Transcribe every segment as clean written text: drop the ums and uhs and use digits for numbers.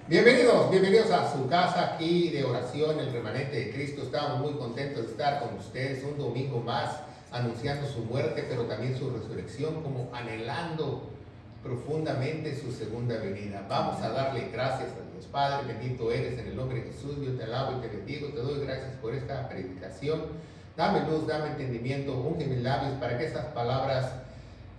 Bienvenidos a su casa aquí de oración, el remanente de Cristo. Estamos muy contentos de estar con ustedes un domingo más, anunciando su muerte, pero también su resurrección, como anhelando profundamente su segunda venida. Vamos a darle gracias a Dios. Padre, bendito eres en el nombre de Jesús. Yo te alabo y te bendigo, te doy gracias por esta predicación. Dame luz, dame entendimiento, unge mis labios para que estas palabras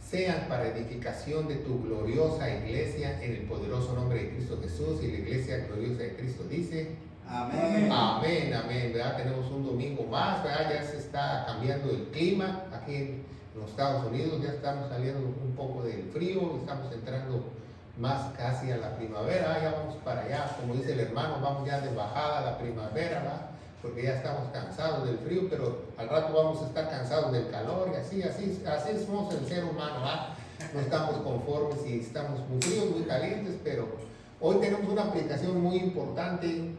sean para edificación de tu gloriosa iglesia en el poderoso nombre de Cristo Jesús. Y la iglesia gloriosa de Cristo dice Amén. amén, amén, ¿verdad? Tenemos un domingo más, ¿verdad? Ya se está cambiando el clima aquí en los Estados Unidos, ya estamos saliendo un poco del frío, estamos entrando más casi a la primavera, ya vamos para allá, como dice el hermano, vamos ya de bajada a la primavera, ¿verdad? Porque ya estamos cansados del frío, pero al rato vamos a estar cansados del calor, y así somos el ser humano, ¿verdad? No estamos conformes y estamos muy fríos, muy calientes, pero hoy tenemos una aplicación muy importante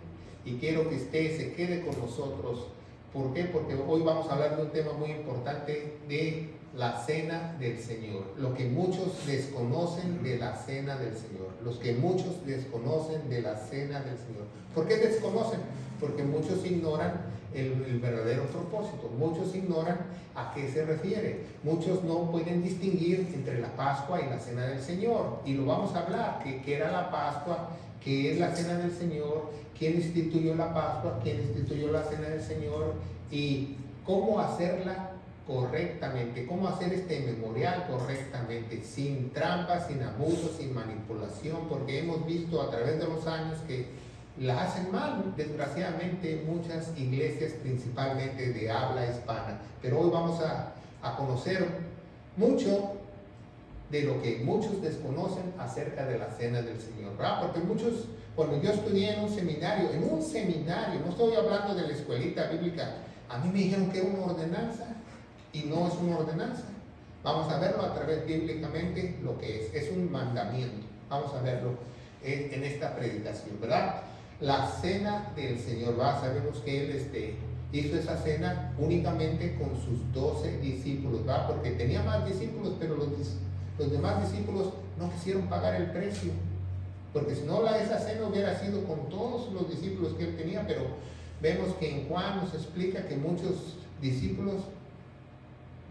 y quiero que usted se quede con nosotros. ¿Por qué? Porque hoy vamos a hablar de un tema muy importante, de la cena del Señor. Lo que muchos desconocen de la cena del Señor. Los que muchos desconocen de la cena del Señor. ¿Por qué desconocen? Porque muchos ignoran el verdadero propósito. Muchos ignoran a qué se refiere. Muchos no pueden distinguir entre la Pascua y la cena del Señor. Y lo vamos a hablar, que era la Pascua, qué es la cena del Señor, quién instituyó la Pascua, quién instituyó la cena del Señor y cómo hacerla correctamente, cómo hacer este memorial correctamente, sin trampas, sin abusos, sin manipulación, porque hemos visto a través de los años que la hacen mal, desgraciadamente, muchas iglesias, principalmente de habla hispana. Pero hoy vamos a conocer mucho de lo que muchos desconocen acerca de la cena del Señor, ¿verdad? Porque muchos, cuando yo estudié en un seminario, no estoy hablando de la escuelita bíblica, a mí me dijeron que era una ordenanza y no es una ordenanza. Vamos a verlo a través bíblicamente lo que es un mandamiento. Vamos a verlo en esta predicación, ¿verdad? La cena del Señor, ¿verdad? Sabemos que Él hizo esa cena únicamente con sus 12 discípulos, ¿verdad? Porque tenía más discípulos, pero los demás discípulos no quisieron pagar el precio, porque si no, esa cena hubiera sido con todos los discípulos que Él tenía. Pero vemos que en Juan nos explica que muchos discípulos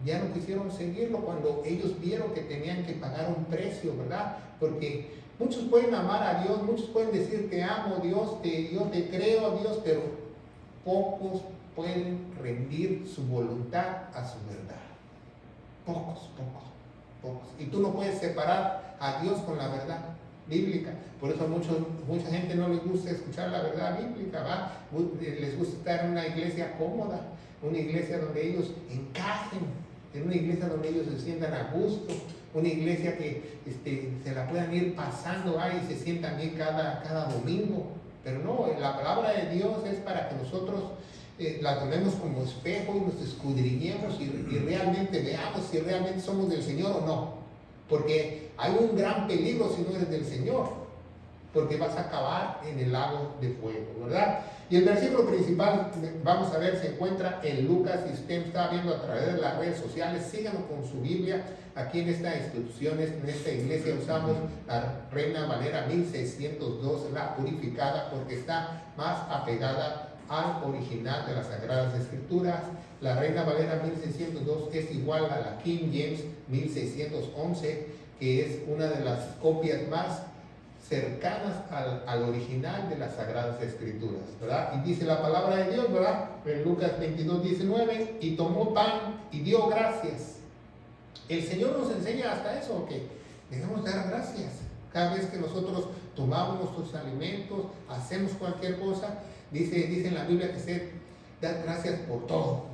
ya no quisieron seguirlo cuando ellos vieron que tenían que pagar un precio, ¿verdad? Porque muchos pueden amar a Dios, muchos pueden decir te amo Dios, yo te creo a Dios, pero pocos pueden rendir su voluntad a su verdad. Pocos. Y tú no puedes separar a Dios con la verdad bíblica. Por eso a mucha gente no les gusta escuchar la verdad bíblica, ¿va? Les gusta estar en una iglesia cómoda, una iglesia donde ellos encajen, en una iglesia donde ellos se sientan a gusto, una iglesia que se la puedan ir pasando ahí y se sientan bien cada domingo. Pero no, la palabra de Dios es para que nosotros la tomemos como espejo y nos escudriñemos y realmente veamos si realmente somos del Señor o no. Porque hay un gran peligro si no eres del Señor, porque vas a acabar en el lago de fuego, ¿verdad? Y el versículo principal, vamos a ver, se encuentra en Lucas. Si usted está viendo a través de las redes sociales, síganos con su Biblia. Aquí en esta institución, en esta iglesia, usamos la Reina Valera 1602, la purificada, porque está más apegada al original de las Sagradas Escrituras. La Reina Valera 1602 es igual a la King James 1611, que es una de las copias más cercanas al original de las Sagradas Escrituras, ¿verdad? Y dice la palabra de Dios, ¿verdad? En Lucas 22:19, y tomó pan y dio gracias. El Señor nos enseña hasta eso, que debemos dar gracias. Cada vez que nosotros tomamos nuestros alimentos, hacemos cualquier cosa, dice en la Biblia que se da gracias por todo.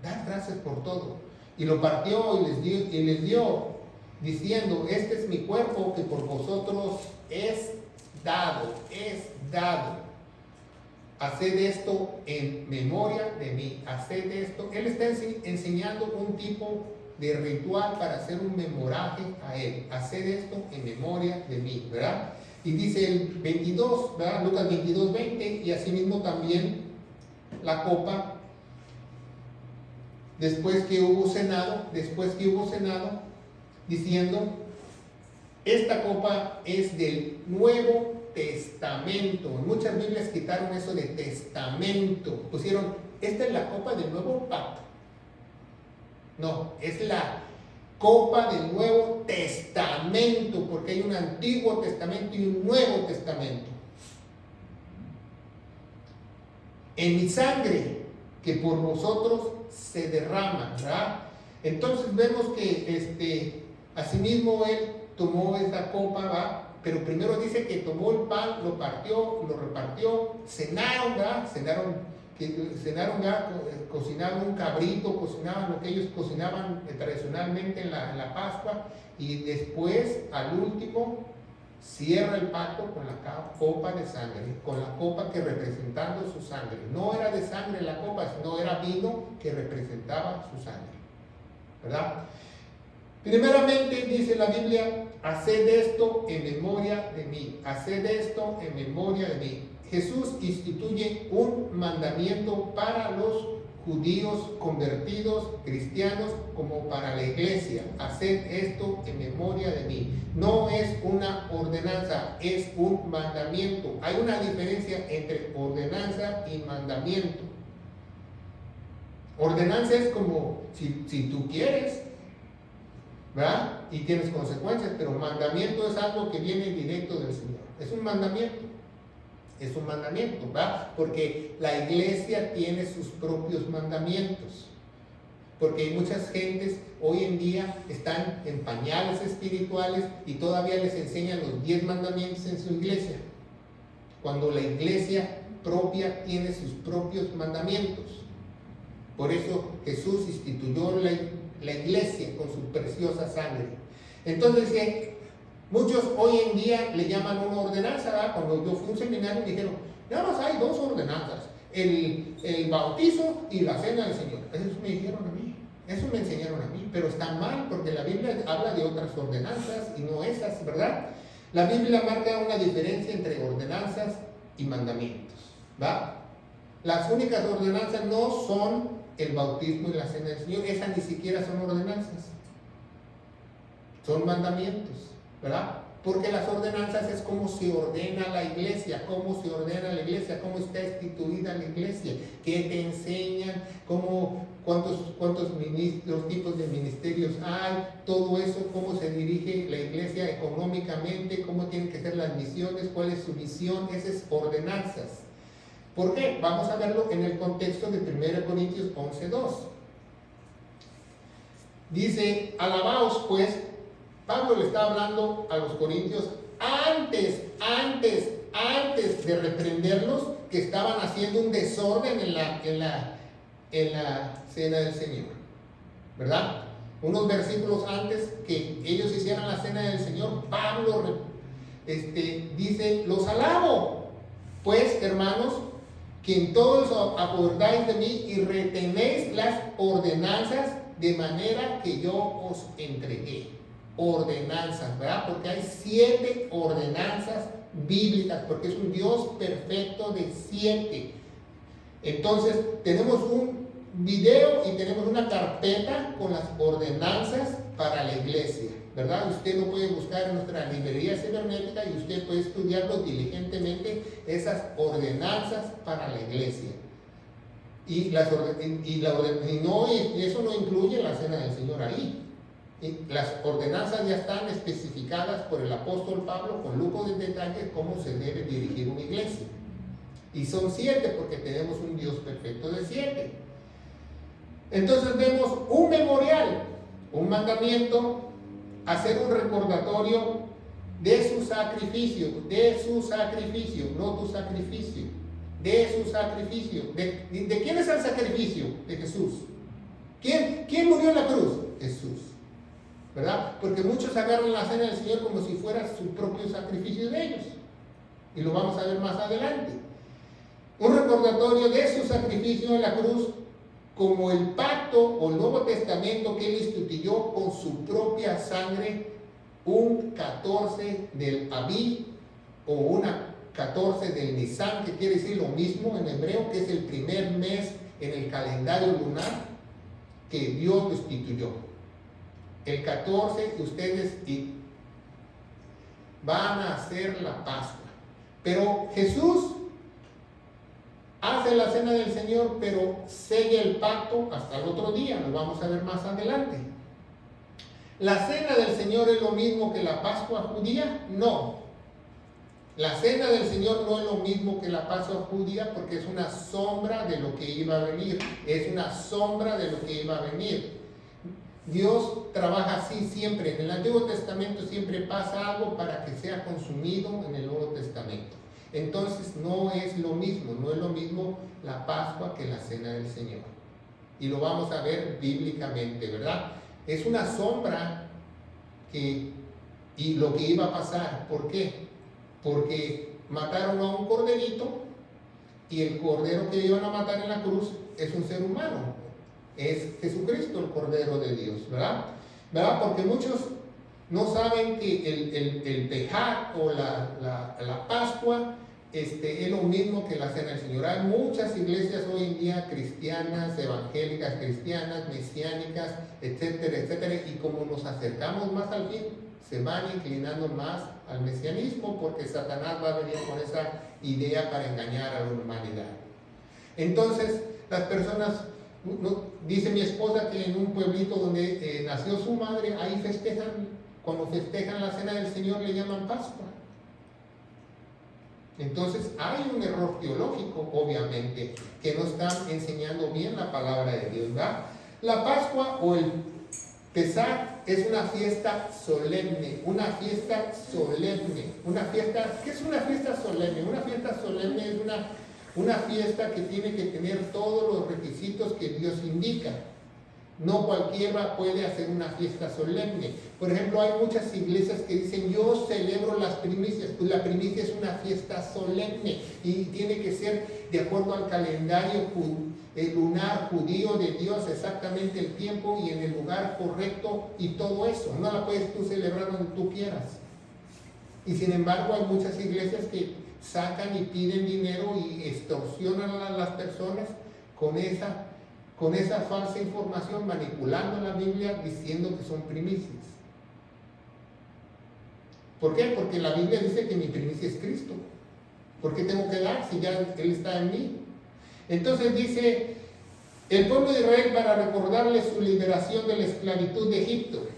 Dar gracias por todo. Y lo partió y les dio, diciendo: este es mi cuerpo que por vosotros es dado. Haced esto en memoria de mí. Haced esto. Él está enseñando un tipo de ritual para hacer un memoraje a Él. Haced esto en memoria de mí, ¿verdad? Y dice el 22, ¿verdad? Lucas 22:20, y asimismo también la copa, después que hubo cenado, diciendo: esta copa es del Nuevo Testamento. En muchas Biblias quitaron eso de testamento. Pusieron, esta es la copa del nuevo pacto. No, es la copa del Nuevo Testamento, porque hay un Antiguo Testamento y un Nuevo Testamento. En mi sangre, que por nosotros se derrama, ¿verdad? Entonces vemos que asimismo él tomó esa copa, ¿verdad? Pero primero dice que tomó el pan, lo partió, lo repartió, cenaron, ¿verdad? Cenaron, ¿verdad? Cocinaron un cabrito, cocinaban lo que ellos cocinaban tradicionalmente en la Pascua, y después, al último, cierra el pacto con la copa de sangre, con la copa que representando su sangre. No era de sangre la copa, sino era vino que representaba su sangre, ¿verdad? Primeramente dice la Biblia, haced esto en memoria de mí, haced esto en memoria de mí. Jesús instituye un mandamiento para los judíos convertidos, cristianos, como para la iglesia. Haced esto en memoria de mí. No es una ordenanza, es un mandamiento. Hay una diferencia entre ordenanza y mandamiento. Ordenanza es como si tú quieres, ¿verdad? Y tienes consecuencias, pero mandamiento es algo que viene directo del Señor. Es un mandamiento. Es un mandamiento, ¿verdad? Porque la iglesia tiene sus propios mandamientos. Porque hay muchas gentes hoy en día están en pañales espirituales y todavía les enseñan los 10 mandamientos en su iglesia. Cuando la iglesia propia tiene sus propios mandamientos. Por eso Jesús instituyó la iglesia con su preciosa sangre. Entonces, muchos hoy en día le llaman una ordenanza, ¿verdad? Cuando yo fui a un seminario me dijeron, nada más hay 2 ordenanzas, el bautizo y la cena del Señor. Eso me dijeron a mí, eso me enseñaron a mí, pero está mal porque la Biblia habla de otras ordenanzas y no esas, ¿verdad? La Biblia marca una diferencia entre ordenanzas y mandamientos, ¿va? Las únicas ordenanzas no son el bautismo y la cena del Señor, esas ni siquiera son ordenanzas, son mandamientos, ¿verdad? Porque las ordenanzas es cómo se ordena la iglesia, cómo se ordena la iglesia, cómo está instituida la iglesia, qué te enseñan, cuántos ministros, tipos de ministerios hay, todo eso, cómo se dirige la iglesia económicamente, cómo tienen que ser las misiones, cuál es su misión, esas es ordenanzas. ¿Por qué? Vamos a verlo en el contexto de 1 Corintios 11:2. Dice, alabaos pues. Pablo le está hablando a los corintios antes de reprenderlos, que estaban haciendo un desorden en la cena del Señor, ¿verdad? Unos versículos antes que ellos hicieran la cena del Señor, Pablo dice, los alabo, pues, hermanos, que en todo eso acordáis de mí y retenéis las ordenanzas de manera que yo os entregué. Ordenanzas, ¿verdad? Porque hay 7 ordenanzas bíblicas, porque es un Dios perfecto de 7. Entonces, tenemos un video y tenemos una carpeta con las ordenanzas para la iglesia, ¿verdad? Usted lo puede buscar en nuestra librería cibernética y usted puede estudiarlo diligentemente, esas ordenanzas para la iglesia. Y eso no incluye la cena del Señor ahí. Y las ordenanzas ya están especificadas por el apóstol Pablo con lujo de detalles cómo se debe dirigir una iglesia. Y son 7 porque tenemos un Dios perfecto de 7. Entonces vemos un memorial, un mandamiento, hacer un recordatorio de su sacrificio, no tu sacrificio, de su sacrificio. ¿De quién es el sacrificio? De Jesús. ¿Quién murió en la cruz? Jesús, ¿verdad? Porque muchos agarran la cena del Señor como si fuera su propio sacrificio de ellos. Y lo vamos a ver más adelante. Un recordatorio de su sacrificio en la cruz, como el pacto o el Nuevo Testamento que él instituyó con su propia sangre, un 14 del Abib o una 14 del Nisan, que quiere decir lo mismo en hebreo, que es el primer mes en el calendario lunar que Dios lo instituyó. El 14, ustedes van a hacer la Pascua. Pero Jesús hace la cena del Señor, pero sella el pacto hasta el otro día. Lo vamos a ver más adelante. ¿La cena del Señor es lo mismo que la Pascua judía? No. La cena del Señor no es lo mismo que la Pascua judía porque es una sombra de lo que iba a venir. Es una sombra de lo que iba a venir. Dios trabaja así siempre. En el Antiguo Testamento siempre pasa algo para que sea consumido en el Nuevo Testamento. Entonces no es lo mismo la Pascua que la cena del Señor. Y lo vamos a ver bíblicamente, ¿verdad? Es una sombra y lo que iba a pasar. ¿Por qué? Porque mataron a un corderito y el cordero que iban a matar en la cruz es un ser humano. Es Jesucristo, el Cordero de Dios, ¿verdad? Porque muchos no saben que el Pejá o la Pascua es lo mismo que la cena del Señor. Hay muchas iglesias hoy en día cristianas, evangélicas, cristianas, mesiánicas, etcétera, etcétera, y como nos acercamos más al fin, se van inclinando más al mesianismo porque Satanás va a venir con esa idea para engañar a la humanidad. Entonces, las personas, dice mi esposa que en un pueblito donde nació su madre, ahí cuando festejan la cena del Señor le llaman Pascua. Entonces hay un error teológico, obviamente, que no están enseñando bien la palabra de Dios, ¿verdad? La Pascua o el Pesaj es una fiesta solemne, ¿qué es una fiesta solemne? Una fiesta solemne es una fiesta que tiene que tener todos los requisitos que Dios indica. No cualquiera puede hacer una fiesta solemne. Por ejemplo, hay muchas iglesias que dicen, yo celebro las primicias. Pues la primicia es una fiesta solemne y tiene que ser de acuerdo al calendario lunar judío de Dios, exactamente el tiempo y en el lugar correcto y todo eso. No la puedes tú celebrar donde tú quieras. Y sin embargo, hay muchas iglesias que sacan y piden dinero y extorsionan a las personas con esa falsa información, manipulando la Biblia, diciendo que son primicias. ¿Por qué? Porque la Biblia dice que mi primicia es Cristo. ¿Por qué tengo que dar si ya Él está en mí? Entonces dice, el pueblo de Israel para recordarle su liberación de la esclavitud de Egipto.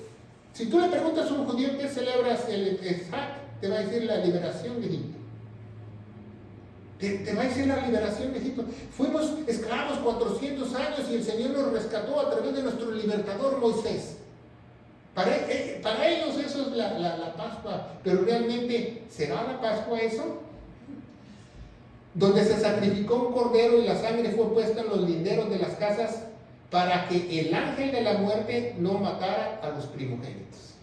Si tú le preguntas a un judío qué celebras el Pesaj, te va a decir la liberación de Egipto. Te va a decir la liberación de Egipto. Fuimos esclavos 400 años y el Señor nos rescató a través de nuestro libertador Moisés. Para ellos eso es la Pascua. Pero realmente, ¿será la Pascua eso? Donde se sacrificó un cordero y la sangre fue puesta en los linderos de las casas para que el ángel de la muerte no matara a los primogénitos.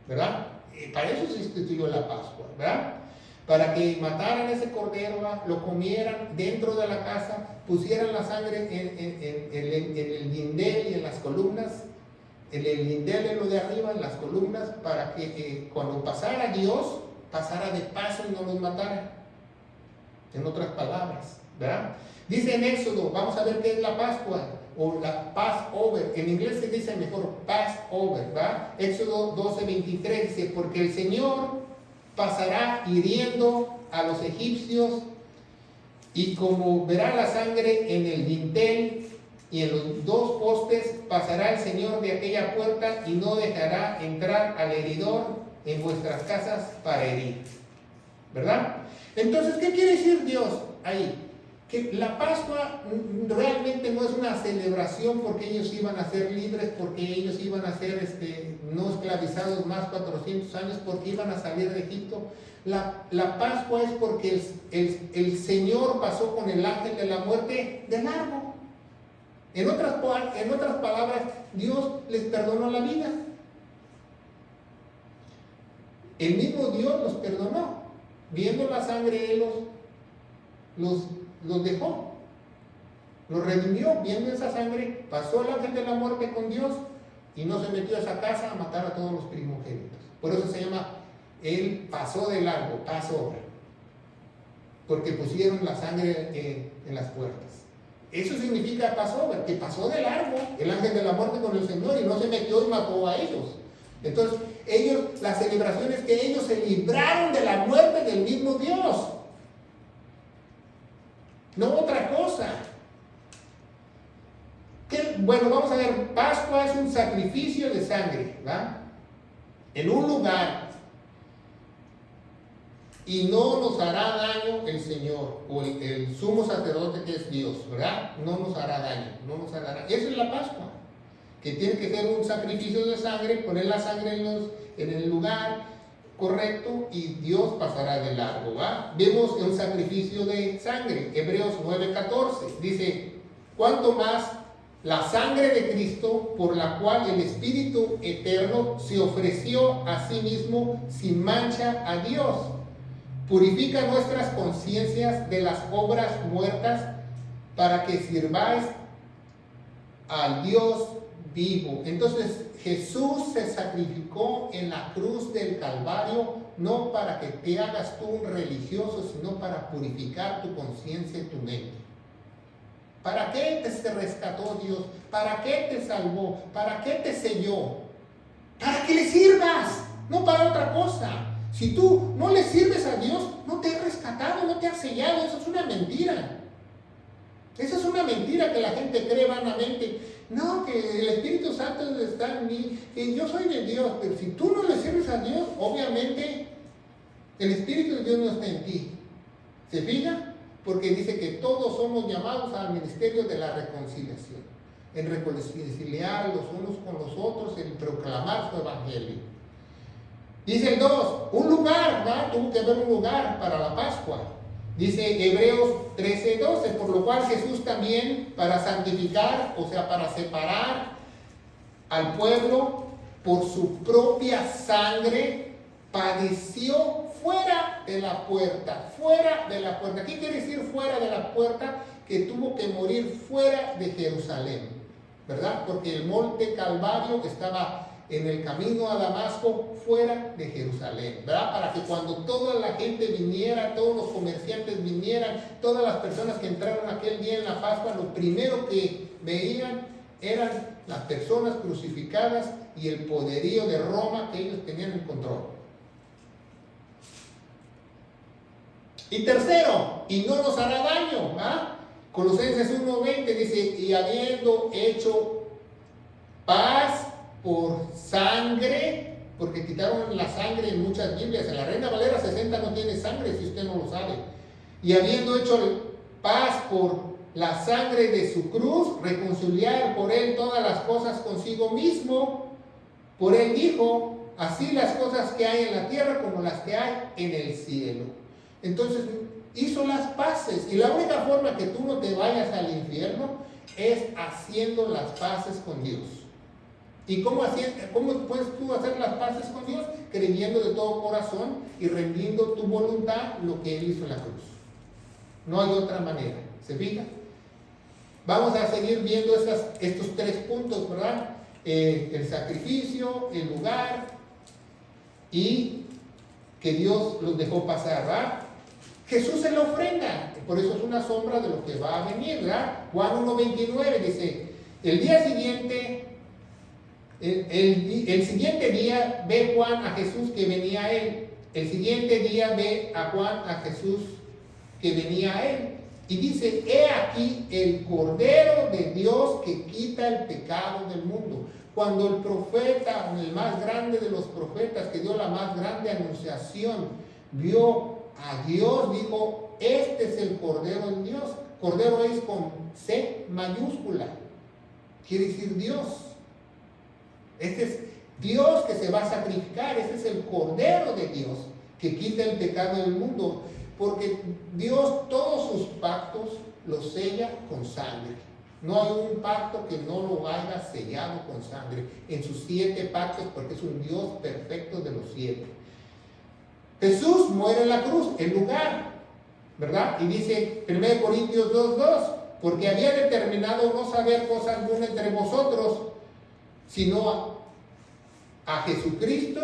¿Verdad? Para eso se instituyó la Pascua, ¿verdad? Para que mataran ese cordero, lo comieran dentro de la casa, pusieran la sangre en el lindel y en las columnas, en el lindel en lo de arriba, en las columnas, para que cuando pasara Dios, pasara de paso y no los matara. En otras palabras, ¿verdad? Dice en Éxodo, vamos a ver qué es la Pascua, o la Passover, en inglés se dice mejor Passover, ¿verdad? Éxodo 12:23 dice, porque el Señor pasará hiriendo a los egipcios y como verá la sangre en el dintel y en los dos postes, pasará el Señor de aquella puerta y no dejará entrar al heridor en vuestras casas para herir. ¿Verdad? Entonces, ¿qué quiere decir Dios ahí? Que la Pascua realmente no es una celebración porque ellos iban a ser libres, porque ellos iban a ser no esclavizados más 400 años, porque iban a salir de Egipto. La Pascua es porque el Señor pasó con el ángel de la muerte de largo. En otras palabras, Dios les perdonó la vida. El mismo Dios los perdonó. Viendo la sangre, Él los dejó, los redimió. Viendo esa sangre, pasó el ángel de la muerte con Dios y no se metió a esa casa a matar a todos los primogénitos. Por eso se llama, Él pasó de largo, Passover, porque pusieron la sangre en las puertas. Eso significa Passover, que pasó de largo el ángel de la muerte con el Señor y no se metió y mató a ellos. Entonces, la celebración es que ellos se libraron de la muerte del mismo Dios. No otra cosa. Bueno, vamos a ver, Pascua es un sacrificio de sangre, ¿verdad? En un lugar. Y no nos hará daño el Señor, o el sumo sacerdote que es Dios, ¿verdad? No nos hará daño, no nos hará daño. Eso es la Pascua, que tiene que ser un sacrificio de sangre, poner la sangre en el lugar correcto y Dios pasará de largo, ¿va? Vemos un sacrificio de sangre, Hebreos 9:14, dice, ¿cuánto más la sangre de Cristo, por la cual el Espíritu Eterno se ofreció a sí mismo sin mancha a Dios? Purifica nuestras conciencias de las obras muertas para que sirváis al Dios vivo. Entonces Jesús se sacrificó en la cruz del Calvario no para que te hagas tú un religioso, sino para purificar tu conciencia y tu mente. ¿Para qué te rescató Dios? ¿Para qué te salvó? ¿Para qué te selló? Para que le sirvas, no para otra cosa. Si tú no le sirves a Dios, no te ha rescatado, no te ha sellado. Eso es una mentira. Esa es una mentira que la gente cree vanamente. No, que el Espíritu Santo está en mí, que yo soy de Dios. Pero si tú no le sirves a Dios, obviamente el Espíritu de Dios no está en ti. ¿Se fija? Porque dice que todos somos llamados al ministerio de la reconciliación. En reconciliar los unos con los otros, en proclamar su evangelio. Dice el 2, un lugar, ¿verdad? Tuvo que haber un lugar para la Pascua. Dice Hebreos 13:12, por lo cual Jesús también, para santificar, o sea, para separar al pueblo por su propia sangre, padeció fuera de la puerta, fuera de la puerta. ¿Qué quiere decir fuera de la puerta? Que tuvo que morir fuera de Jerusalén, ¿verdad? Porque el monte Calvario estaba en el camino a Damasco, fuera de Jerusalén, ¿verdad? Para que cuando toda la gente viniera, todos los comerciantes vinieran, todas las personas que entraron aquel día en la Pascua, lo primero que veían eran las personas crucificadas y el poderío de Roma que ellos tenían en control. Y tercero, y no nos hará daño, ¿ah? Colosenses 1:20 dice, y habiendo hecho paz por sangre, porque quitaron la sangre en muchas Biblias. En la Reina Valera 60 no tiene sangre, si usted no lo sabe. Y habiendo hecho paz por la sangre de su cruz, reconciliar por él todas las cosas consigo mismo. Por él dijo, así las cosas que hay en la tierra como las que hay en el cielo. Entonces hizo las paces, y la única forma que tú no te vayas al infierno es haciendo las paces con Dios. ¿Y cómo puedes tú hacer las paces con Dios? Creyendo de todo corazón y rendiendo tu voluntad lo que Él hizo en la cruz. No hay otra manera. ¿Se fija? Vamos a seguir viendo estos 3 puntos, ¿verdad? El sacrificio, el lugar y que Dios los dejó pasar, ¿verdad? Jesús es la ofrenda, por eso es una sombra de lo que va a venir, ¿verdad? Juan 1:29 dice, el día siguiente... El siguiente día ve Juan a Jesús que venía a él. El siguiente día ve a Juan a Jesús que venía a él. Y dice, he aquí el Cordero de Dios que quita el pecado del mundo. Cuando el profeta, el más grande de los profetas, que dio la más grande anunciación, vio a Dios, dijo, este es el Cordero de Dios. Cordero es con C mayúscula. Quiere decir Dios. Este es Dios que se va a sacrificar, este es el Cordero de Dios que quita el pecado del mundo, porque Dios todos sus pactos los sella con sangre. No hay un pacto que no lo haya sellado con sangre en sus 7 pactos, porque es un Dios perfecto de los 7. Jesús muere en la cruz, en lugar, ¿verdad? Y dice 1 Corintios 2:2, porque había determinado no saber cosa alguna entre vosotros, sino a Jesucristo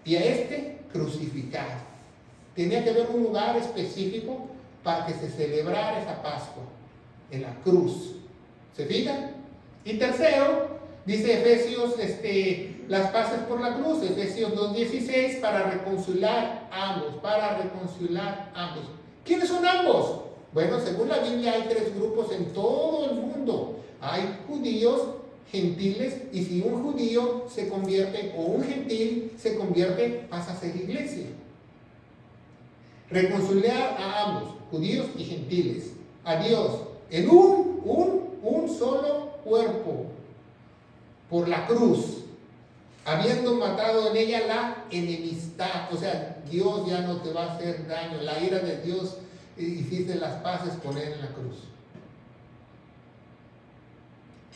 y a este crucificado. Tenía que haber un lugar específico para que se celebrara esa Pascua, en la cruz. ¿Se fijan? Y tercero, dice Efesios las paces por la cruz, Efesios 2:16, para reconciliar ambos, ¿Quiénes son ambos? Bueno, según la Biblia hay 3 grupos en todo el mundo. Hay judíos, gentiles, y si un judío se convierte o un gentil se convierte, pasa a ser iglesia. Reconciliar a ambos, judíos y gentiles, a Dios, en un solo cuerpo, por la cruz, habiendo matado en ella la enemistad. O sea, Dios ya no te va a hacer daño. La ira de Dios, hiciste las paces con él en la cruz.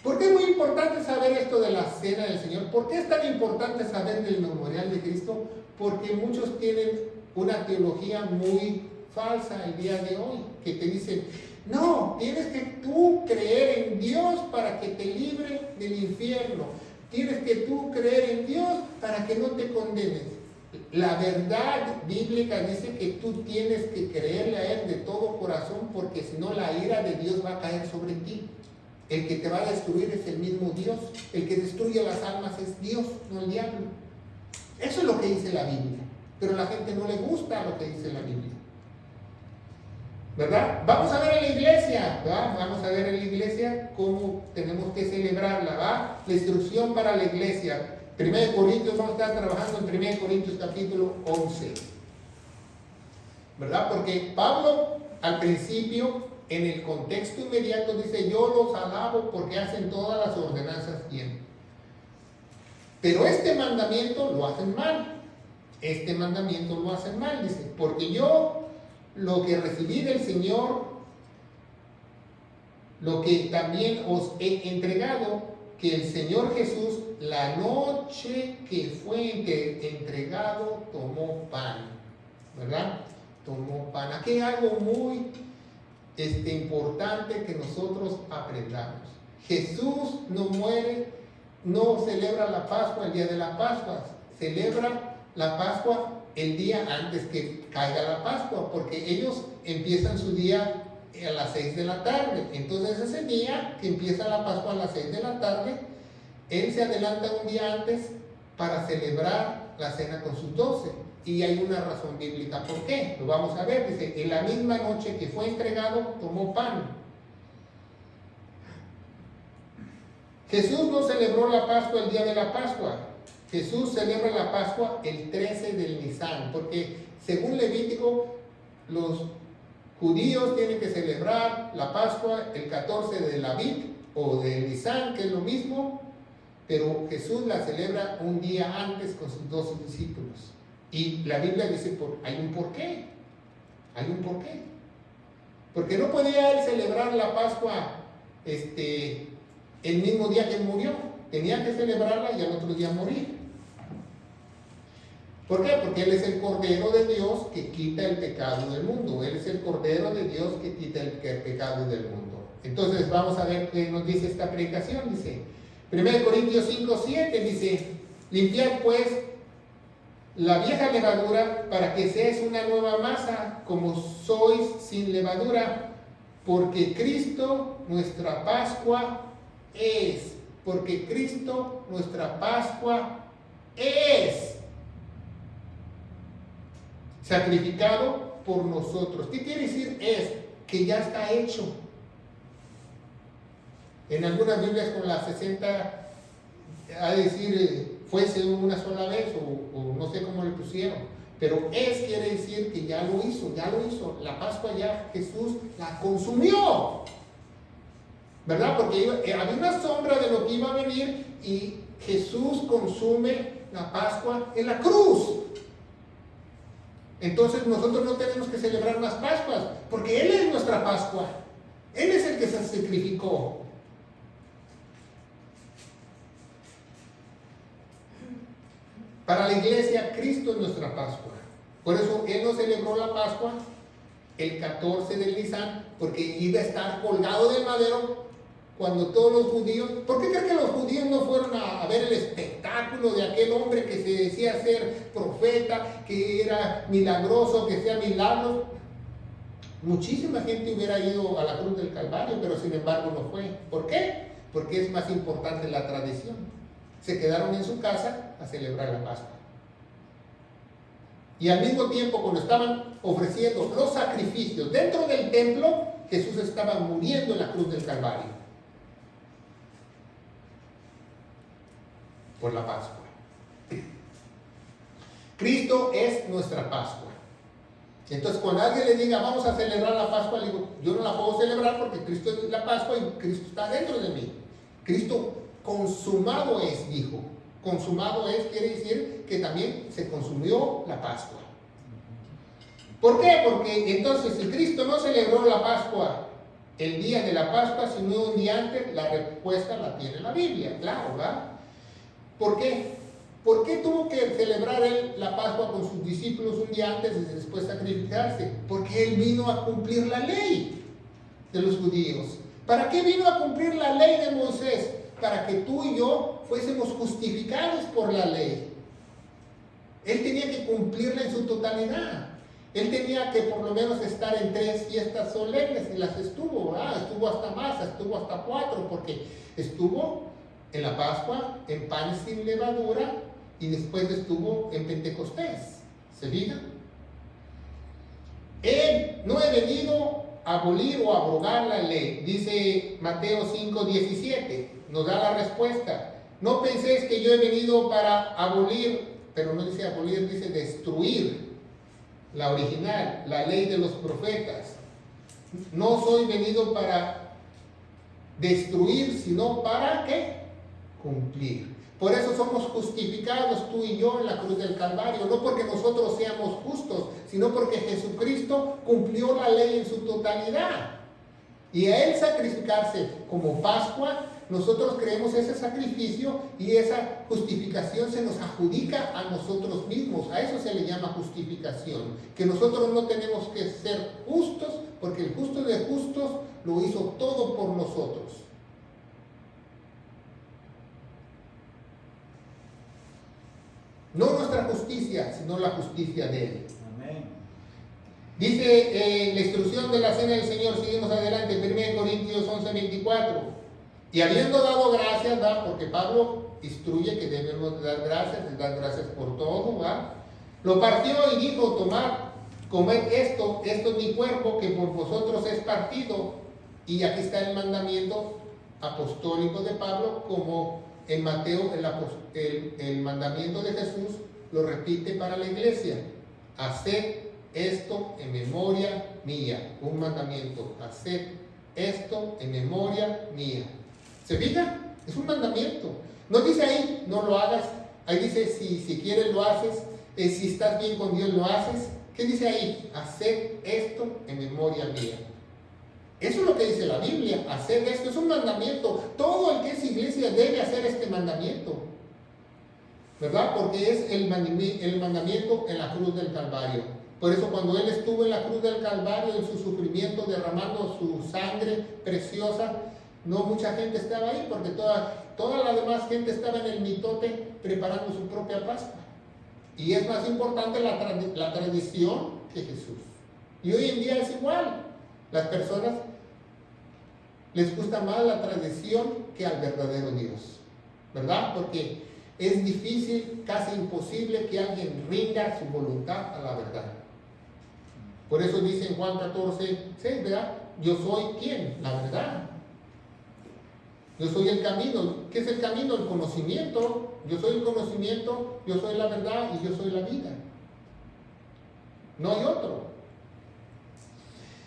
¿Por qué es muy importante saber esto de la cena del Señor? ¿Por qué es tan importante saber del memorial de Cristo? Porque muchos tienen una teología muy falsa el día de hoy, que te dicen, no, tienes que tú creer en Dios para que te libre del infierno. Tienes que tú creer en Dios para que no te condenes. La verdad bíblica dice que tú tienes que creerle a Él de todo corazón, porque si no la ira de Dios va a caer sobre ti. El que te va a destruir es el mismo Dios. El que destruye las almas es Dios, no el diablo. Eso es lo que dice la Biblia. Pero a la gente no le gusta lo que dice la Biblia, ¿verdad? Vamos a ver en la iglesia, ¿verdad? Vamos a ver en la iglesia cómo tenemos que celebrarla, ¿verdad? La instrucción para la iglesia. 1 Corintios, vamos a estar trabajando en 1 Corintios capítulo 11, ¿verdad? Porque Pablo al principio, en el contexto inmediato, dice, yo los alabo porque hacen todas las ordenanzas bien. Pero este mandamiento lo hacen mal. Este mandamiento lo hacen mal, dice, porque yo lo que recibí del Señor, lo que también os he entregado, que el Señor Jesús, la noche que fue entregado, tomó pan, ¿verdad? Tomó pan. Aquí hay algo muy importante que nosotros aprendamos. Jesús no muere, no celebra la Pascua el día de la Pascua, celebra la Pascua el día antes que caiga la Pascua, porque ellos empiezan su día a las 6 de la tarde. Entonces ese día que empieza la Pascua a las 6 de la tarde, Él se adelanta un día antes para celebrar la cena con sus 12. Y hay una razón bíblica por qué. Lo vamos a ver. Dice, en la misma noche que fue entregado, tomó pan. Jesús no celebró la Pascua el día de la Pascua. Jesús celebra la Pascua el 13 del Nisan, porque según Levítico, los judíos tienen que celebrar la Pascua el 14 del Abib o del Nisan, que es lo mismo, pero Jesús la celebra un día antes con sus 12 discípulos. Y la Biblia dice, hay un porqué. Hay un porqué. Porque no podía él celebrar la Pascua el mismo día que murió. Tenía que celebrarla y al otro día morir. ¿Por qué? Porque Él es el Cordero de Dios que quita el pecado del mundo. Él es el Cordero de Dios que quita el pecado del mundo. Entonces vamos a ver qué nos dice esta predicación. Dice, 1 Corintios 5:7 dice, limpiad pues la vieja levadura para que seáis una nueva masa, como sois sin levadura, porque Cristo nuestra Pascua es. Porque Cristo nuestra Pascua es sacrificado por nosotros. ¿Qué quiere decir es? Que ya está hecho. En algunas Biblias con la 60 a decir fuese una sola vez o no sé cómo le pusieron, pero es quiere decir que ya lo hizo. La Pascua ya Jesús la consumió, ¿verdad? Porque había una sombra de lo que iba a venir y Jesús consume la Pascua en la cruz. Entonces nosotros no tenemos que celebrar más Pascuas, porque Él es nuestra Pascua. Él es el que se sacrificó. Para la iglesia, Cristo es nuestra Pascua. Por eso Él no celebró la Pascua el 14 del Nisan, porque iba a estar colgado del madero cuando todos los judíos... ¿Por qué creen que los judíos no fueron a ver el espectáculo de aquel hombre que se decía ser profeta, que era milagroso, que hacía milagros? Muchísima gente hubiera ido a la cruz del Calvario, pero sin embargo no fue. ¿Por qué? Porque es más importante la tradición. Se quedaron en su casa a celebrar la Pascua. Y al mismo tiempo, cuando estaban ofreciendo los sacrificios dentro del templo, Jesús estaba muriendo en la cruz del Calvario por la Pascua. Cristo es nuestra Pascua. Entonces, cuando alguien le diga, vamos a celebrar la Pascua, le digo, yo no la puedo celebrar porque Cristo es la Pascua y Cristo está dentro de mí. Cristo consumado es, dijo. Consumado es, quiere decir que también se consumió la Pascua. ¿Por qué? Porque entonces, si Cristo no celebró la Pascua el día de la Pascua, sino un día antes, la respuesta la tiene la Biblia, claro, ¿verdad? ¿Por qué? ¿Por qué tuvo que celebrar él la Pascua con sus discípulos un día antes y después sacrificarse? Porque él vino a cumplir la ley de los judíos. ¿Para qué vino a cumplir la ley de Moisés? Para que tú y yo fuésemos justificados por la ley. Él tenía que cumplirla en su totalidad. Él tenía que por lo menos estar en 3 fiestas solemnes y las estuvo, ¿verdad? Estuvo hasta más, estuvo hasta 4, porque estuvo en la Pascua, en pan sin levadura, y después estuvo en Pentecostés. ¿Se fijan? Él no ha venido a abolir o abrogar la ley. Dice Mateo 5:17. Nos da la respuesta. No penséis que yo he venido para abolir, pero no dice abolir, dice destruir la original, la ley de los profetas. No soy venido para destruir, sino para ¿qué? Cumplir. Por eso somos justificados tú y yo en la cruz del Calvario, no porque nosotros seamos justos, sino porque Jesucristo cumplió la ley en su totalidad. Y a Él sacrificarse como Pascua, nosotros creemos ese sacrificio y esa justificación se nos adjudica a nosotros mismos. A eso se le llama justificación. Que nosotros no tenemos que ser justos, porque el justo de justos lo hizo todo por nosotros. No nuestra justicia, sino la justicia de Él. Amén. Dice la instrucción de la cena del Señor, seguimos adelante, 1 Corintios 11:24. Y habiendo dado gracias, ¿va? Porque Pablo instruye que debemos dar gracias por todo, ¿va? Lo partió y dijo, tomad, comed esto es mi cuerpo que por vosotros es partido. Y aquí está el mandamiento apostólico de Pablo, como en Mateo el mandamiento de Jesús lo repite para la iglesia. Haced esto en memoria mía. Un mandamiento. Haced esto en memoria mía. ¿Se fija? Es un mandamiento. No dice ahí, no lo hagas. Ahí dice, si quieres lo haces. Si estás bien con Dios lo haces. ¿Qué dice ahí? Haced esto en memoria mía. Eso es lo que dice la Biblia, hacer esto es un mandamiento. Todo el que es iglesia debe hacer este mandamiento, ¿verdad? Porque es el mandamiento en la cruz del Calvario. Por eso cuando Él estuvo en la cruz del Calvario, en su sufrimiento, derramando su sangre preciosa, no mucha gente estaba ahí, porque toda la demás gente estaba en el mitote preparando su propia Pascua. Y es más importante la tradición que Jesús. Y hoy en día es igual. Las personas les gusta más la tradición que al verdadero Dios, ¿verdad? Porque es difícil, casi imposible que alguien rinda su voluntad a la verdad. Por eso dice en Juan 14:6, ¿verdad? Yo soy ¿quién? La verdad. Yo soy el camino. ¿Qué es el camino? El conocimiento. Yo soy el conocimiento, yo soy la verdad y yo soy la vida. No hay otro.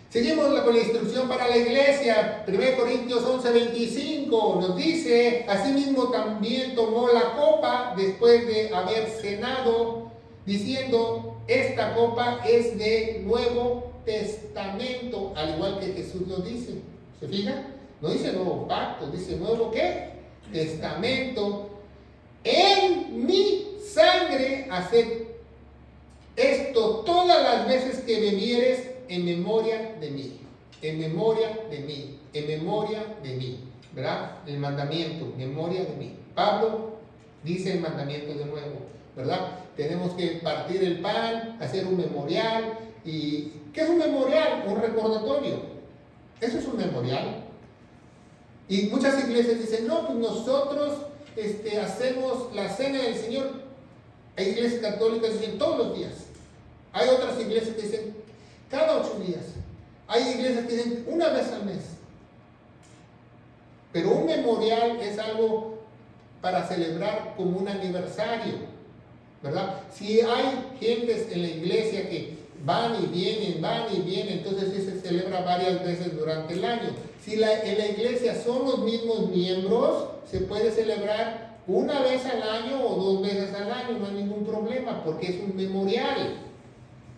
Seguimos con la instrucción para la iglesia. 1 Corintios 11:25 nos dice, asimismo también tomó la copa después de haber cenado, diciendo, esta copa es de Nuevo Testamento, al igual que Jesús lo dice. ¿Se fijan? No dice nuevo pacto, dice nuevo ¿qué? Testamento. En mi sangre haced esto todas las veces que bebieres en memoria de mí, en memoria de mí, en memoria de mí, ¿verdad? El mandamiento, memoria de mí. Pablo dice el mandamiento de nuevo, ¿verdad? Tenemos que partir el pan, hacer un memorial. ¿Y qué es un memorial? Un recordatorio. Eso es un memorial. Y muchas iglesias dicen, no, pues nosotros hacemos la cena del Señor. Hay iglesias católicas que dicen todos los días. Hay otras iglesias que dicen cada 8 días. Hay iglesias que dicen una vez al mes. Pero un memorial es algo para celebrar como un aniversario, ¿verdad? Si hay gentes en la iglesia que van y vienen, entonces sí se celebra varias veces durante el año. Si en la iglesia son los mismos miembros, se puede celebrar una vez al año o 2 veces al año, no hay ningún problema, porque es un memorial.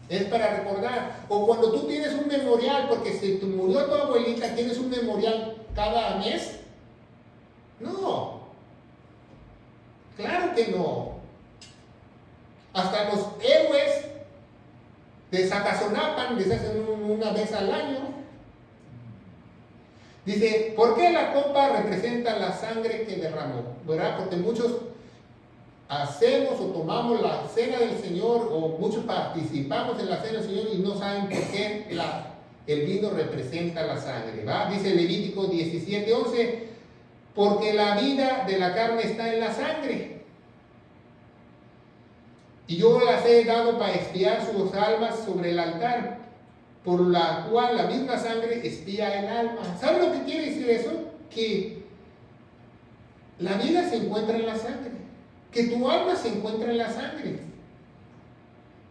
Es para recordar. O cuando tú tienes un memorial, porque si te murió tu abuelita, ¿tienes un memorial cada mes? No. Claro que no. Hasta los héroes de Zacazonapan les hacen una vez al año. Dice, ¿por qué la copa representa la sangre que derramó? ¿Verdad? Porque muchos hacemos o tomamos la cena del Señor, o muchos participamos en la cena del Señor y no saben por qué el vino representa la sangre, ¿va? Dice Levítico 17:11, porque la vida de la carne está en la sangre, y yo las he dado para expiar sus almas sobre el altar, por la cual la misma sangre expía el alma. ¿Sabe lo que quiere decir eso? Que la vida se encuentra en la sangre, que tu alma se encuentra en la sangre.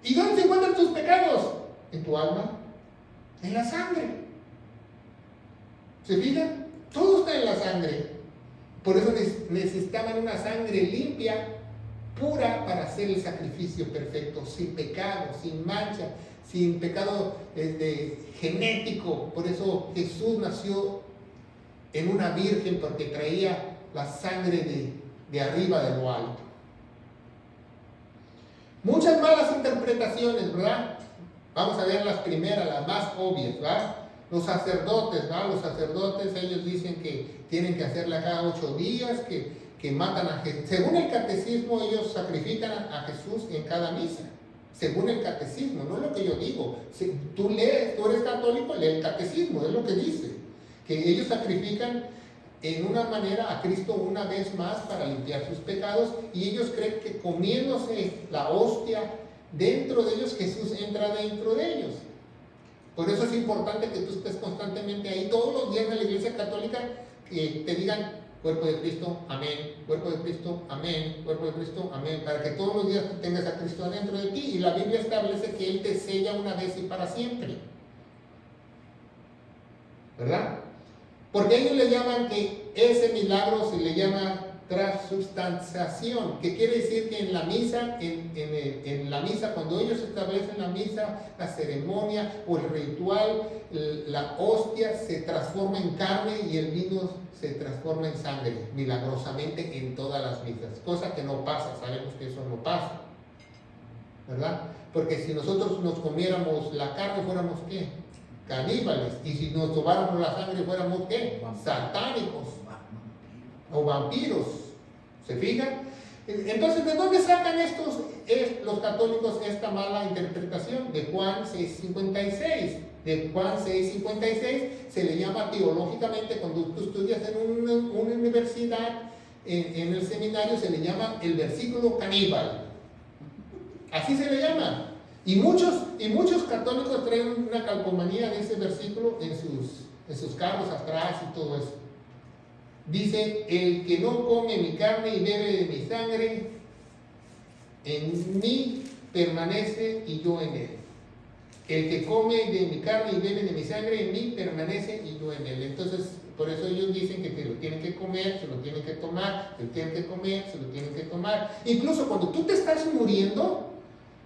¿Y dónde se encuentran tus pecados? En tu alma, en la sangre. ¿Se fijan? Todo está en la sangre. Por eso necesitaban una sangre limpia, pura, para hacer el sacrificio perfecto, sin pecado, sin mancha, sin pecado genético. Por eso Jesús nació en una virgen, porque traía la sangre de arriba, de lo alto. Muchas malas interpretaciones, ¿verdad? Vamos a ver las primeras, las más obvias, ¿verdad? Los sacerdotes, ¿verdad? Los sacerdotes, ellos dicen que tienen que hacerla cada 8 días, que matan a Jesús. Según el catecismo, ellos sacrifican a Jesús en cada misa. Según el catecismo, no es lo que yo digo. Si tú lees, tú eres católico, lee el catecismo, es lo que dice. Que ellos sacrifican en una manera a Cristo una vez más para limpiar sus pecados, y ellos creen que comiéndose la hostia dentro de ellos, Jesús entra dentro de ellos. Por eso es importante que tú estés constantemente ahí todos los días en la iglesia católica, que te digan cuerpo de Cristo, amén, cuerpo de Cristo, amén, cuerpo de Cristo, amén, para que todos los días tú tengas a Cristo adentro de ti. Y la Biblia establece que Él te sella una vez y para siempre, ¿verdad? Porque ellos le llaman que ese milagro se le llama transubstanciación, que quiere decir que en la misa, en la misa, cuando ellos establecen la misa, la ceremonia o el ritual, la hostia se transforma en carne y el vino se transforma en sangre, milagrosamente en todas las misas, cosa que no pasa, sabemos que eso no pasa, ¿verdad? Porque si nosotros nos comiéramos la carne, fuéramos ¿qué? Caníbales. Y si nos tomáramos la sangre, fuéramos ¿qué? Satánicos o vampiros. ¿Se fijan? Entonces, ¿de dónde sacan los católicos esta mala interpretación? De Juan 6:56. De Juan 6:56 se le llama teológicamente, cuando tú estudias en una universidad, en el seminario, se le llama el versículo caníbal. Así se le llama. Y muchos católicos traen una calcomanía de ese versículo en sus carros atrás y todo eso. Dice, el que no come mi carne y bebe de mi sangre, en mí permanece y yo en él. El que come de mi carne y bebe de mi sangre, en mí permanece y yo en él. Entonces, por eso ellos dicen que se lo tienen que comer, se lo tienen que tomar, se lo tienen que comer, se lo tienen que tomar. Incluso cuando tú te estás muriendo,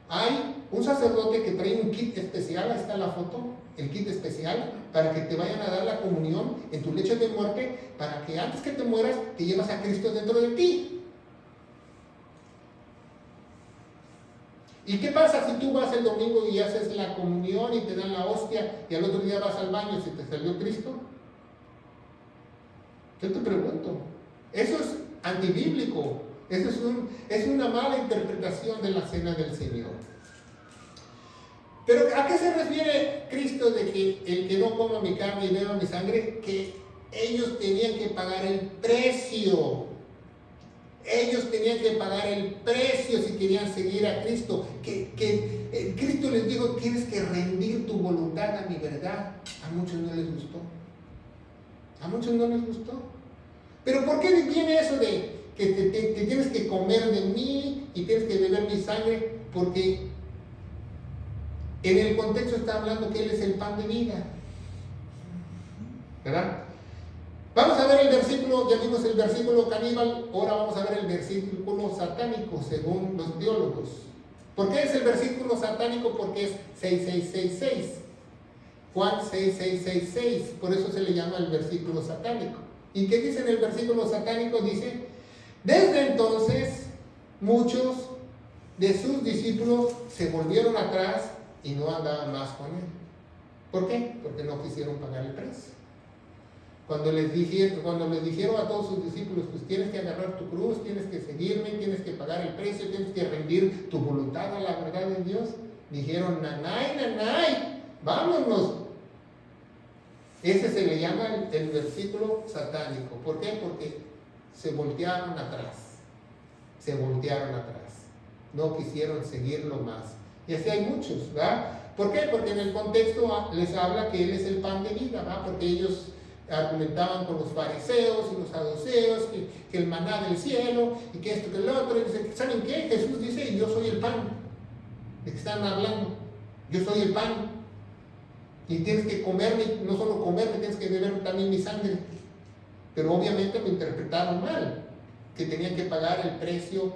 hay un sacerdote que trae un kit especial, ahí está la foto, el kit especial, para que te vayan a dar la comunión en tu lecho de muerte, para que antes que te mueras, te llevas a Cristo dentro de ti. ¿Y qué pasa si tú vas el domingo y haces la comunión y te dan la hostia y al otro día vas al baño si te salió Cristo? Yo te pregunto, eso es antibíblico, eso es una mala interpretación de la cena del Señor. Pero ¿a qué se refiere Cristo de que el que no coma mi carne y beba mi sangre? Que ellos tenían que pagar el precio. Ellos tenían que pagar el precio si querían seguir a Cristo. Que Cristo les dijo, tienes que rendir tu voluntad a mi verdad. A muchos no les gustó. A muchos no les gustó. Pero ¿por qué viene eso de que te tienes que comer de mí y tienes que beber mi sangre? Porque en el contexto está hablando que Él es el pan de vida. ¿Verdad? Vamos a ver el versículo, ya vimos el versículo caníbal, ahora vamos a ver el versículo satánico según los teólogos. ¿Por qué es el versículo satánico? Porque es 6666. Juan 6666, por eso se le llama el versículo satánico. ¿Y qué dice en el versículo satánico? Dice, desde entonces muchos de sus discípulos se volvieron atrás y no andaban más con Él. ¿Por qué? Porque no quisieron pagar el precio. Cuando les dijeron a todos sus discípulos, pues tienes que agarrar tu cruz, tienes que seguirme, tienes que pagar el precio, tienes que rendir tu voluntad a la verdad de Dios, dijeron, nanay, nanay, vámonos. Ese se le llama el versículo satánico. ¿Por qué? Porque se voltearon atrás. Se voltearon atrás. No quisieron seguirlo más. Y así hay muchos, ¿verdad? ¿Por qué? Porque en el contexto les habla que Él es el pan de vida, ¿verdad? Porque ellos argumentaban con los fariseos y los saduceos que el maná del cielo y que esto que el otro. Y dicen, ¿saben qué? Jesús dice, yo soy el pan. ¿De qué están hablando? Yo soy el pan. Y tienes que comerme, no solo comerme, tienes que beber también mi sangre. Pero obviamente lo interpretaron mal, que tenían que pagar el precio.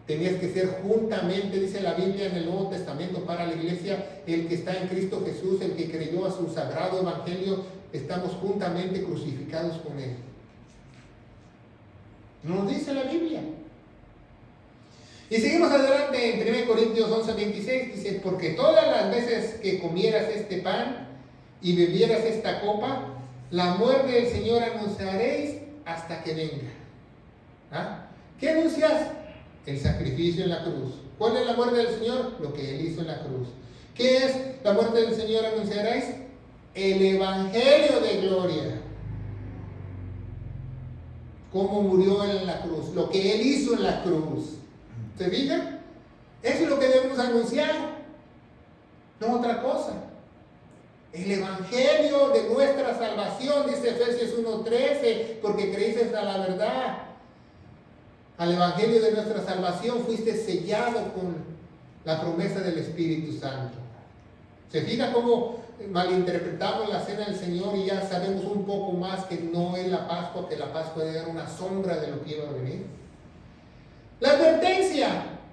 Tenías que ser juntamente, dice la Biblia en el Nuevo Testamento para la iglesia, el que está en Cristo Jesús, el que creyó a su sagrado evangelio, estamos juntamente crucificados con Él. Nos dice la Biblia. Y seguimos adelante en 1 Corintios 11:26, dice, porque todas las veces que comieras este pan y bebieras esta copa, la muerte del Señor anunciaréis hasta que venga. ¿Ah? ¿Qué anuncias? El sacrificio en la cruz. ¿Cuál es la muerte del Señor? Lo que Él hizo en la cruz. ¿Qué es la muerte del Señor anunciaréis? El evangelio de gloria. ¿Cómo murió Él en la cruz? Lo que Él hizo en la cruz. ¿Se fijan? Eso es lo que debemos anunciar. No otra cosa. El evangelio de nuestra salvación, dice Efesios 1:13, porque creíste a la verdad. Al evangelio de nuestra salvación fuiste sellado con la promesa del Espíritu Santo. ¿Se fija cómo malinterpretamos la cena del Señor y ya sabemos un poco más que no es la Pascua, que la Pascua era una sombra de lo que iba a venir? La advertencia,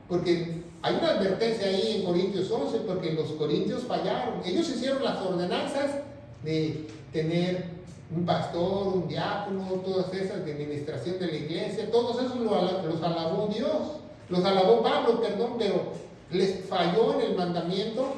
porque hay una advertencia ahí en Corintios 11, porque los corintios fallaron. Ellos hicieron las ordenanzas de tener un pastor, un diácono, todas esas de administración de la iglesia, todos esos los alabó Dios, los alabó Pablo, pero les falló en el mandamiento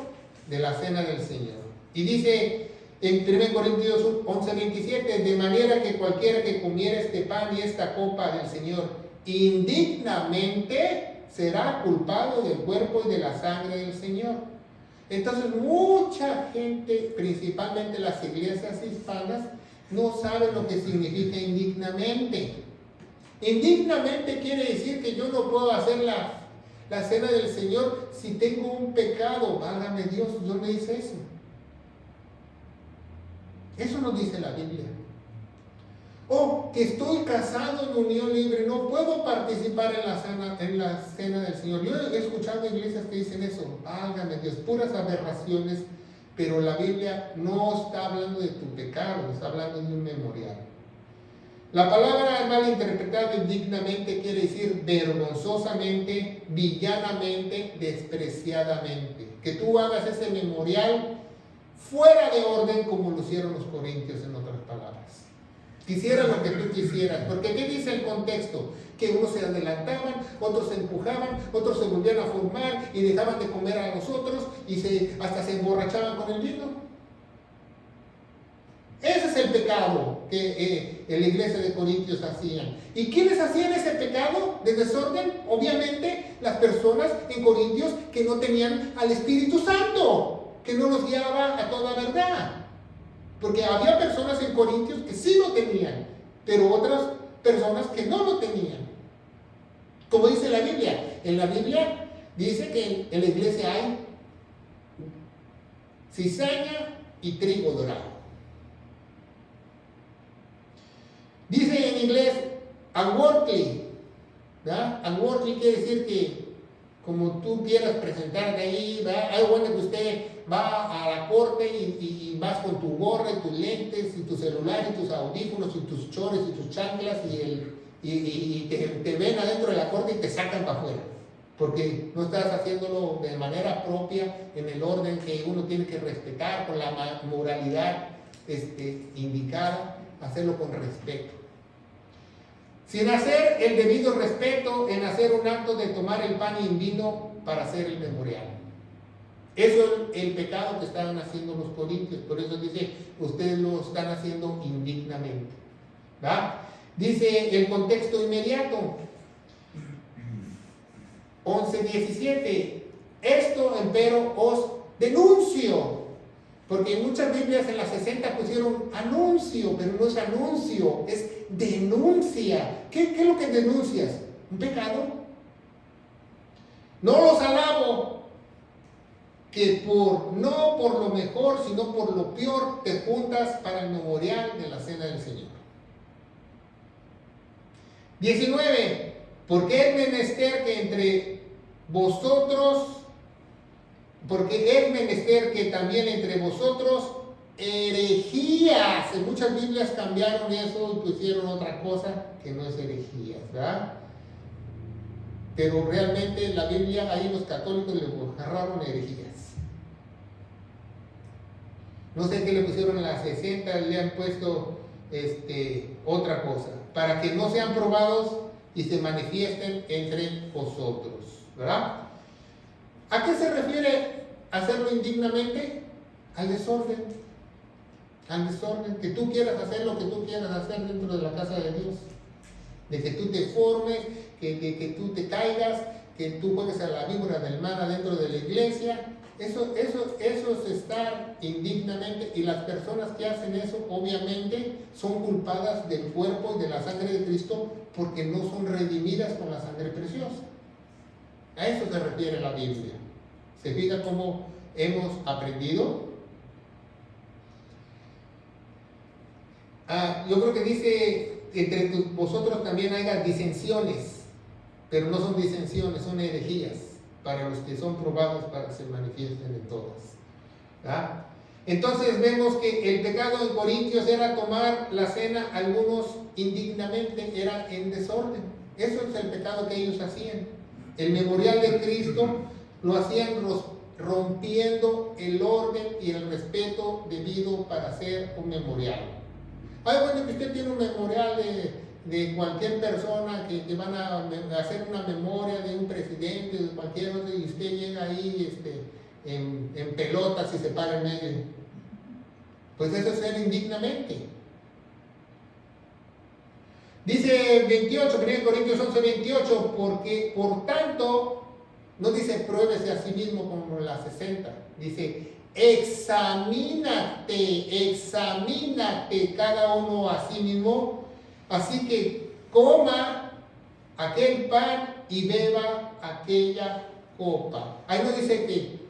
de la cena del Señor. Y dice en 1 Corintios 11:27, de manera que cualquiera que comiera este pan y esta copa del Señor indignamente será culpado del cuerpo y de la sangre del Señor. Entonces mucha gente, principalmente las iglesias hispanas, no saben lo que significa indignamente. Indignamente quiere decir que yo no puedo hacer la cena del Señor si tengo un pecado. Válgame Dios, ¿dónde dice eso? Eso no dice la Biblia. O que estoy casado en unión libre, no puedo participar en la cena del Señor. Yo he escuchado iglesias que dicen eso. Válgame Dios, puras aberraciones. Pero la Biblia no está hablando de tu pecado, está hablando de un memorial. La palabra mal interpretada indignamente quiere decir vergonzosamente, villanamente, despreciadamente. Que tú hagas ese memorial fuera de orden como lo hicieron los corintios, en otras palabras. Quisieran lo que tú quisieras, porque ¿qué dice el contexto? Que unos se adelantaban, otros se empujaban, otros se volvían a formar y dejaban de comer a los otros y hasta se emborrachaban con el vino. Ese es el pecado que en la iglesia de Corintios hacían. ¿Y quiénes hacían ese pecado de desorden? Obviamente las personas en Corintios que no tenían al Espíritu Santo, que no los guiaba a toda verdad. Porque había personas en Corintios que sí lo tenían, pero otras personas que no lo tenían. Como dice la Biblia. En la Biblia dice que en la iglesia hay cizaña y trigo dorado. Dice en inglés unworldly, ¿verdad? Unworldly quiere decir que como tú quieras presentarte ahí, ¿verdad? Hay bueno que usted va a la corte y vas con tu gorra y tus lentes y tu celular y tus audífonos y tus chores y tus chanclas y te ven adentro de la corte y te sacan para afuera. Porque no estás haciéndolo de manera propia, en el orden que uno tiene que respetar, con la moralidad indicada, hacerlo con respeto. Sin hacer el debido respeto en hacer un acto de tomar el pan y el vino para hacer el memorial. Eso es el pecado que estaban haciendo los corintios. Por eso dice, ustedes lo están haciendo indignamente. ¿Va? Dice el contexto inmediato. 11:17. Esto, empero, os denuncio. Porque en muchas Biblias en las 60 pusieron anuncio, pero no es anuncio, es denuncia. ¿Qué es lo que denuncias? ¿Un pecado? No los alabo, que no por lo mejor, sino por lo peor, te juntas para el memorial de la cena del Señor. 19. Porque es menester que entre vosotros, porque es menester que también entre vosotros herejías. En muchas Biblias cambiaron eso y pusieron otra cosa que no es herejías, ¿verdad? Pero realmente la Biblia, ahí los católicos le agarraron herejías. No sé qué le pusieron en las 60, le han puesto otra cosa, para que no sean probados y se manifiesten entre vosotros, ¿verdad? ¿A qué se refiere hacerlo indignamente? Al desorden. Al desorden. Que tú quieras hacer lo que tú quieras hacer dentro de la casa de Dios. De que tú te formes, de que tú te caigas, que tú juegues a la víbora del mar adentro de la iglesia. Eso es estar indignamente. Y las personas que hacen eso, obviamente, son culpadas del cuerpo y de la sangre de Cristo porque no son redimidas con la sangre preciosa. A eso se refiere la Biblia. ¿Se fija cómo hemos aprendido? Yo creo que dice, entre vosotros también haya disensiones, pero no son disensiones, son herejías, para los que son probados para que se manifiesten en todas. ¿Ah? Entonces vemos que el pecado en Corintios era tomar la cena, algunos indignamente, era en desorden. Eso es el pecado que ellos hacían. El memorial de Cristo lo hacían rompiendo el orden y el respeto debido para hacer un memorial. Ay, bueno, que usted tiene un memorial de cualquier persona que van a hacer una memoria de un presidente, de cualquier otro, y usted llega ahí en pelotas y se para en medio. Pues eso es ser indignamente. Dice 28, 1 Corintios 11:28, porque por tanto, no dice pruébese a sí mismo como la 60, dice examínate cada uno a sí mismo, así que coma aquel pan y beba aquella copa. Ahí no dice que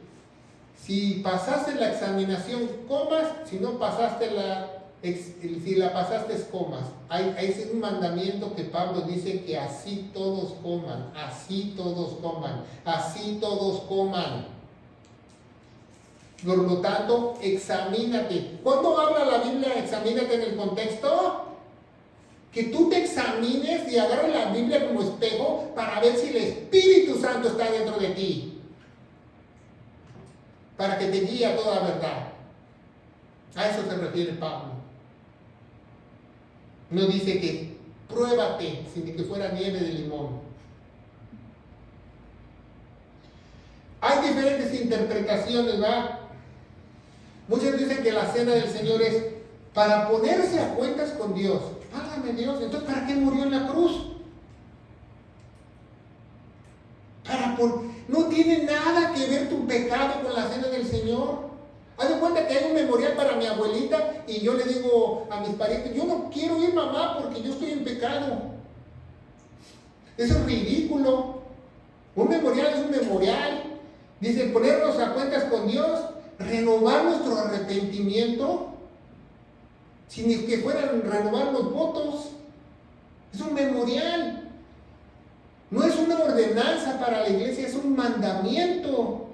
si pasaste la examinación comas, si no pasaste si la pasaste comas. Hay un mandamiento que Pablo dice que así todos coman, así todos coman, así todos coman. Por lo tanto, examínate. ¿Cuándo habla la Biblia examínate en el contexto? Que tú te examines y agarres la Biblia como espejo para ver si el Espíritu Santo está dentro de ti. Para que te guíe a toda verdad. A eso se refiere Pablo. No dice que pruébate, sin que fuera nieve de limón. Hay diferentes interpretaciones, ¿verdad? Muchos dicen que la cena del Señor es para ponerse a cuentas con Dios. Válgame Dios, entonces ¿para qué murió en la cruz? No tiene nada que ver tu pecado con la cena del Señor. Haz de cuenta que hay un memorial para mi abuelita y yo le digo a mis parientes, yo no quiero ir, mamá, porque yo estoy en pecado. Eso es ridículo. Un memorial es un memorial. Dice, ponernos a cuentas con Dios, renovar nuestro arrepentimiento, sin que fueran renovar los votos. Es un memorial. No es una ordenanza para la iglesia, es un mandamiento.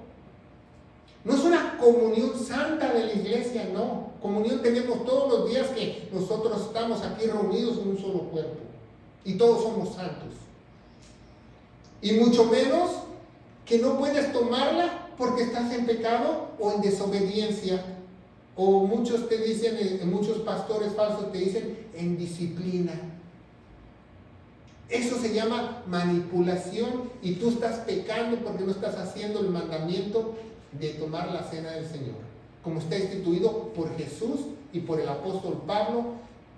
No es una comunión santa de la iglesia, no. Comunión tenemos todos los días que nosotros estamos aquí reunidos en un solo cuerpo. Y todos somos santos. Y mucho menos que no puedes tomarla porque estás en pecado o en desobediencia. O muchos te dicen, muchos pastores falsos te dicen, en disciplina. Eso se llama manipulación y tú estás pecando porque no estás haciendo el mandamiento de tomar la cena del Señor, como está instituido por Jesús y por el apóstol Pablo.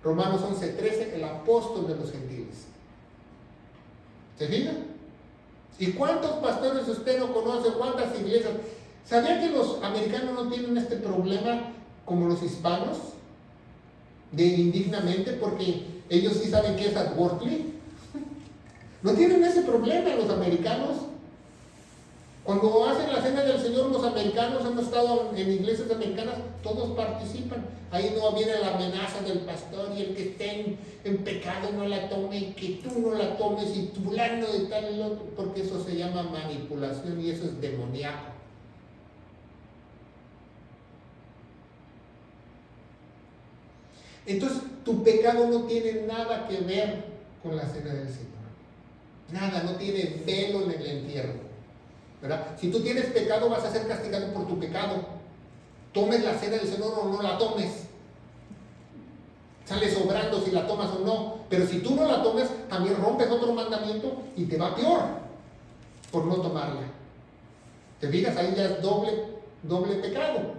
Romanos 11:13, el apóstol de los gentiles. ¿Se fijan? ¿Y cuántos pastores usted no conoce? ¿Cuántas iglesias? ¿Sabía que los americanos no tienen este problema como los hispanos? De indignamente, porque ellos sí saben qué es adworthy. No tienen ese problema los americanos. Cuando hacen la cena del Señor, los americanos, hemos estado en iglesias americanas, todos participan. Ahí no viene la amenaza del pastor y el que esté en pecado no la tome, y que tú no la tomes, y tu fulano de tal y otro, porque eso se llama manipulación y eso es demoníaco. Entonces, tu pecado no tiene nada que ver con la cena del Señor. Nada, no tiene velo en el entierro. ¿Verdad? Si tú tienes pecado, vas a ser castigado por tu pecado. Tomes la cena del Señor o no la tomes. Sale sobrando si la tomas o no. Pero si tú no la tomes, también rompes otro mandamiento y te va peor por no tomarla. ¿Te fijas? Ahí ya es doble pecado.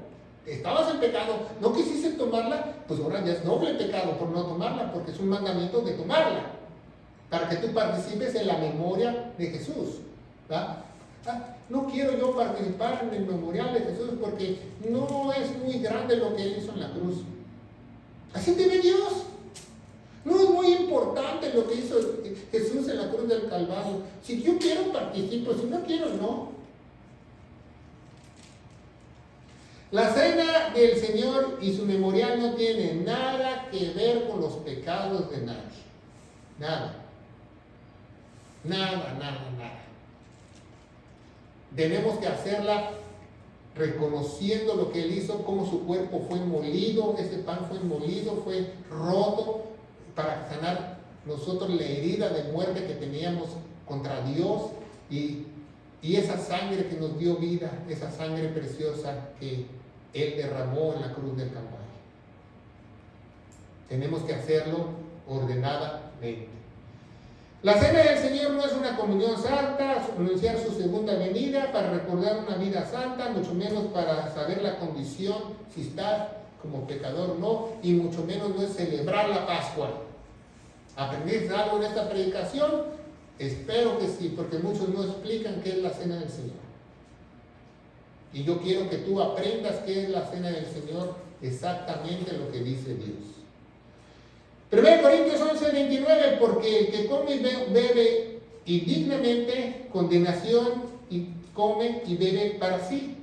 Estabas en pecado, no quisiste tomarla, pues ahora ya es doble pecado por no tomarla, porque es un mandamiento de tomarla, para que tú participes en la memoria de Jesús. ¿Verdad? No quiero yo participar en el memorial de Jesús porque no es muy grande lo que Él hizo en la cruz. Así te ve Dios. No es muy importante lo que hizo Jesús en la cruz del Calvario. Si yo quiero, participo. Si no quiero, no. La cena del Señor y su memorial no tiene nada que ver con los pecados de nadie. Nada. Nada. Tenemos que hacerla reconociendo lo que Él hizo, cómo su cuerpo fue molido, ese pan fue molido, fue roto para sanar nosotros la herida de muerte que teníamos contra Dios y esa sangre que nos dio vida, esa sangre preciosa que Él derramó en la cruz del Calvario. Tenemos que hacerlo ordenadamente. La cena del Señor no es una comunión santa, anunciar su segunda venida para recordar una vida santa, mucho menos para saber la condición, si estás como pecador o no, y mucho menos no es celebrar la Pascua. ¿Aprendiste algo en esta predicación? Espero que sí, porque muchos no explican qué es la cena del Señor. Y yo quiero que tú aprendas qué es la cena del Señor, exactamente lo que dice Dios. 1 Corintios 11:29, porque el que come y bebe indignamente, condenación, y come y bebe para sí,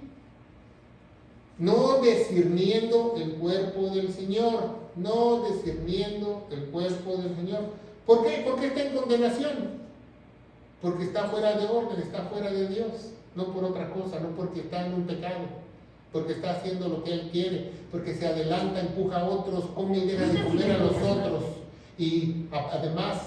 no discerniendo el cuerpo del Señor, no discerniendo el cuerpo del Señor. ¿Por qué? Porque está en condenación, porque está fuera de orden, está fuera de Dios, no por otra cosa, no porque está en un pecado, porque está haciendo lo que Él quiere, porque se adelanta, empuja a otros, come y deja de comer a los otros, y además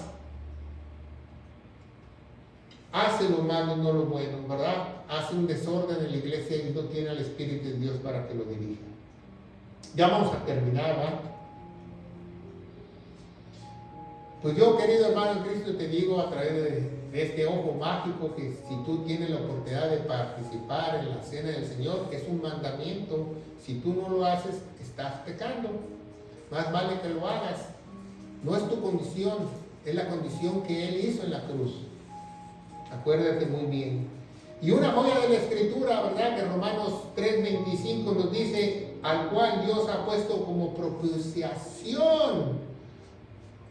hace lo malo y no lo bueno, ¿verdad? Hace un desorden en la iglesia y no tiene al Espíritu de Dios para que lo dirija. Ya vamos a terminar, ¿verdad? Pues yo, querido hermano en Cristo, te digo a través de este ojo mágico que si tú tienes la oportunidad de participar en la cena del Señor, que es un mandamiento, si tú no lo haces, estás pecando. Más vale que lo hagas. No es tu condición, es la condición que Él hizo en la cruz. Acuérdate muy bien. Y una joya de la Escritura, ¿verdad? Que Romanos 3:25 nos dice, al cual Dios ha puesto como propiciación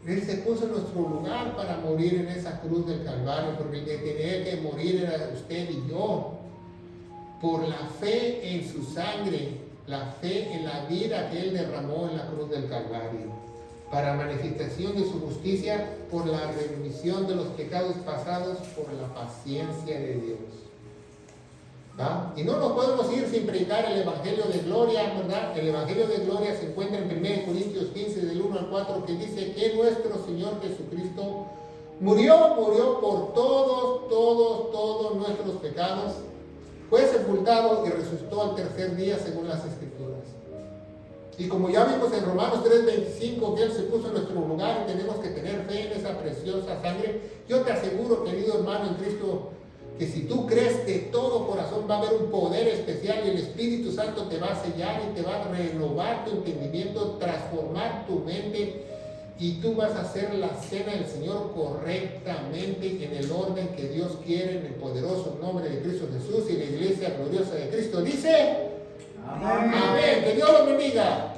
Él se puso en nuestro lugar para morir en esa cruz del Calvario, porque el que tenía que morir era usted y yo. Por la fe en su sangre, la fe en la vida que Él derramó en la cruz del Calvario, para manifestación de su justicia, por la remisión de los pecados pasados, por la paciencia de Dios. ¿Va? Y no nos podemos ir sin predicar el Evangelio de Gloria, ¿verdad? El Evangelio de Gloria se encuentra en 1 Corintios 15, del 1 al 4, que dice que nuestro Señor Jesucristo murió por todos nuestros pecados, fue sepultado y resucitó al tercer día según las Escrituras. Y como ya vimos en Romanos 3:25, que Él se puso en nuestro lugar y tenemos que tener fe en esa preciosa sangre, yo te aseguro, querido hermano en Cristo, que si tú crees de todo corazón va a haber un poder especial y el Espíritu Santo te va a sellar y te va a renovar tu entendimiento, transformar tu mente, y tú vas a hacer la cena del Señor correctamente en el orden que Dios quiere, en el poderoso nombre de Cristo Jesús. Y la iglesia gloriosa de Cristo dice: amén. Amén. Que Dios los bendiga.